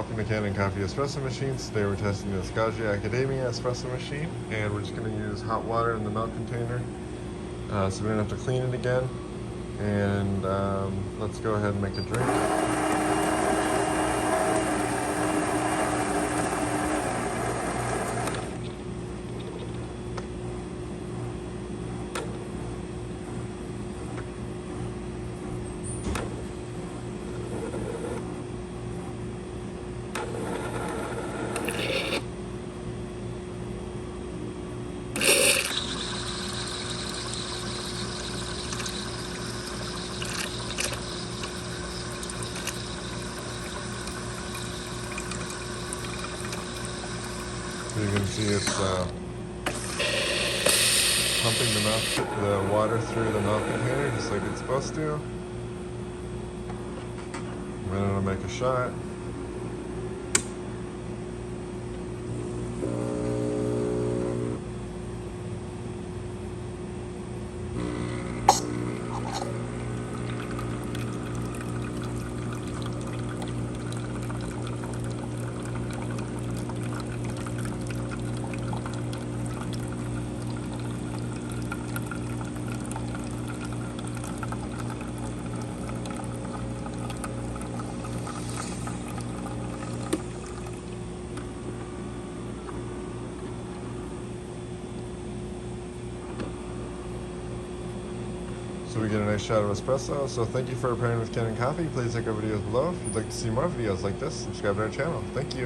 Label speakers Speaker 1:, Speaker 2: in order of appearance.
Speaker 1: welcome to Cannon Coffee Espresso Machines. Today we're testing this Gaggia Accademia espresso machine, and we're just going to use hot water in the milk container so we don't have to clean it again. And let's go ahead and make a drink. You can see it's pumping the water through the milk container just like it's supposed to. And then it'll make a shot. So we get a nice shot of espresso. So thank you for pairing with Cannon Coffee. Please check our videos below. If you'd like to see more videos like this, subscribe to our channel. Thank you.